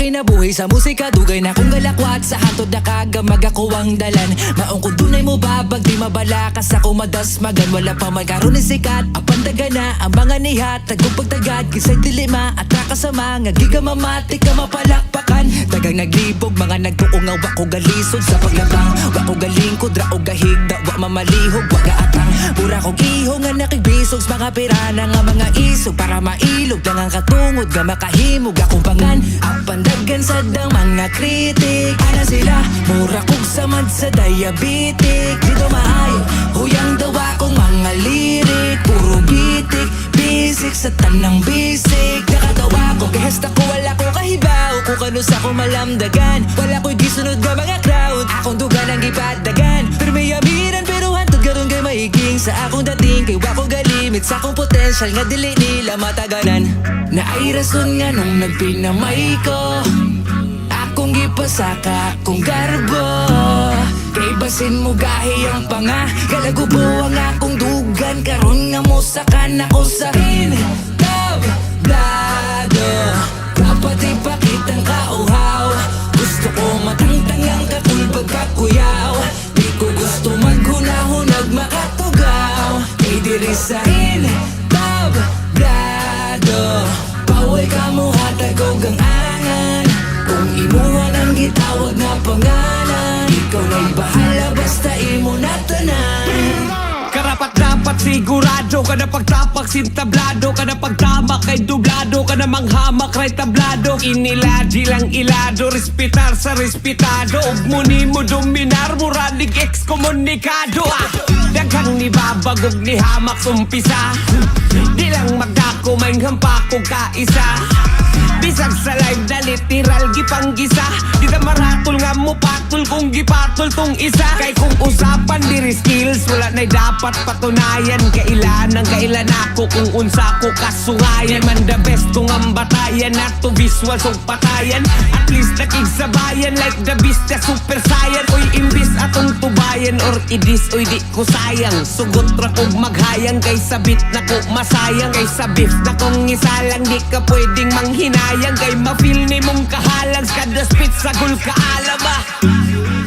kinabuhi sa musika, dugay na kong galakwat. Sa hantod na kagamag ako ang dalan. Maong ko dunay mo babag, di mabalakas ako madasmagan. Wala pa man karon ni sikat, apandaga na ang mga nihat. Tagong pagtagad, kisay dilima at nakasama. Nga gigamamati ka mapalakpakan. Tagang naglibog, mga nagtuungaw. Wako galisod sa paglabang, wako galingkod, rao gahigda. Wa mamalihog, wa gaatang. Pura kong ihong nga nakigbisog sa mga pirana nga mga isog. Para mailog lang ang katungod, nga makahimog akong pangan. Ang pandagan sa dang mga kritik. Ana sila, mura kong samad sa diabetic. Dito maayo, huyang daw akong mga lirik. Puro bitik, bisik sa tanang bisik. Nakatawa ko, gahasta ko, wala ko kahibaw. Kung kanus ako malamdagan, wala ko'y gisunod nga mga crowd. Akong dugan ang gipadagan, pero may amiran. Pero hantod garon kay maiging sa akong dating. Kay wako galimit sa akong potential, nga dili nila mataganan. Na ay rason nga nung nagpinamay ko, akong gipasaka kung garbo. Kay basin mo gahi ang panga, galagubo ang akong dugan. Karon nga mo sakan ako sa tablado. Dapat ipakitang kauhaw, gusto ko matangtang ang katulbag kakuyaw. Di ko gusto maghunahunag makatugaw. Kay diri sa tablado, paway ka mo hatagog ang angan. Kung imuhan ang gitawag na pangalan, ikaw na'y bahala basta imo na tanan. Karapat-dapat sigurado ka na pagtapak sintablado ka na pagtamak kay dublado ka na manghamak ray tablado. Iniladji lang ilado, respetar sa respetado. Ug muni mo dominar, muralig ekskomunikado. Daghang ni babagog ni hamak sumpisa, di lang magdako may hampak kong kaisa. Bisag sa live na literal gipanggisa, di na maratol nga mo patol kung gipatol tong isa. Kay kung usapan diri skills, wala na'y dapat patunayan. Kailan ako kung unsa ko kasungayan. Man the best kung ang batayan at to visual so patayan. At least nakigsabayan like the beast na super saiyan. Oy imbis atong tubayan or idis oy di ko sayang. Sugot ra kog maghayang kay sabit na ko masayang. Kay sa beef na kong isalang di ka pwedeng manghinayang. Kay ma-feel ni mong kahalang kada spit sa gul kaalaba.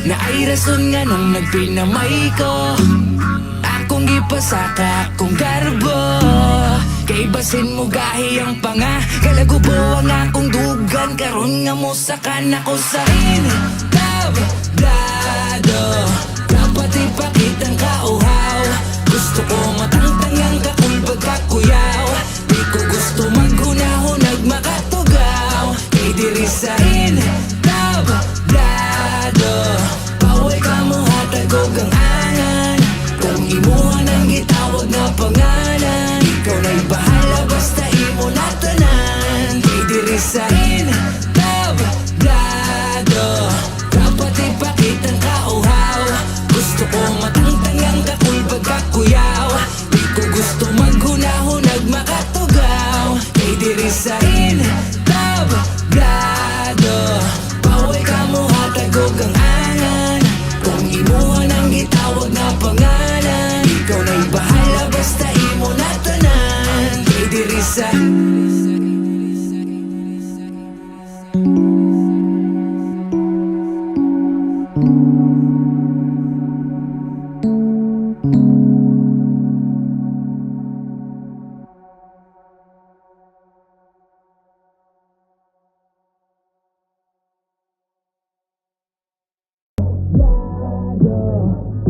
Na ay rason nga nung nagpinamay ko, akong gipasaka kung garbo. Kay basin mo gahi ang panga, galagubo ang akong dugan. Karon nga mo sakan ako sa tablado. Dapat ipakitang kauhaw, gusto ko matangtang ang kakulbag kakuyaw. Di ko gusto maghunahunag makatugaw. Kay diri sa tablado, paway ka mo hatagog ang angan. Kung imuhan ang gitawag na pangalan, ikaw na'y bahala basta imo na tanan. Kay diri sa tablado, dapat ipakitang kauhaw, gusto ko matangtang ang kakulbag kakuyaw. Di ko gusto maghunahunag makatugaw. Kay diri sa tablado, paway ka mo hatagog ang angan. Kung imuhan ang gitawag na pangalan, ikaw na'y bahala basta imo na tanan. Kay diri sa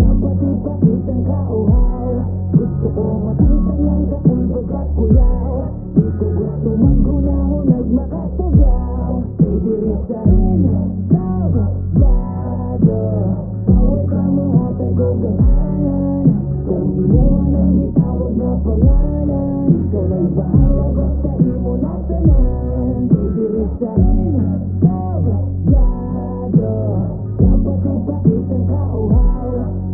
dapat ipakitang kauhaw, gusto ko matangtang ang kakulbag kakuyaw. Di ko gusto maghunahunag makatugaw. Kay diri sa tablado, paway ka mo hatagog ang angan. Kung imuhan ang gitawag na pangalan, ikaw na'y bahala basta imo na tanan. Kay diri sa tablado, dapat ipakitang kauhaw,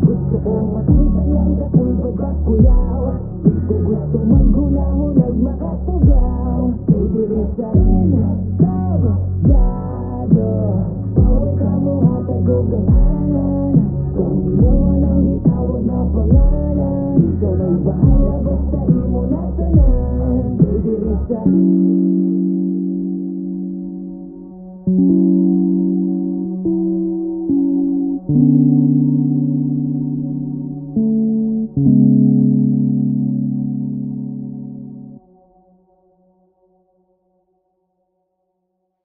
gusto ko matangtang ang kakulbag kakuyaw. Di ko gusto maghunahunag makatugaw. Kay diri sa tablado, paway ka mo hatagog ang angan. Kung imuhan ang gitawag na pangalan, ikaw na'y bahala basta imo na tanan. Kay diri sa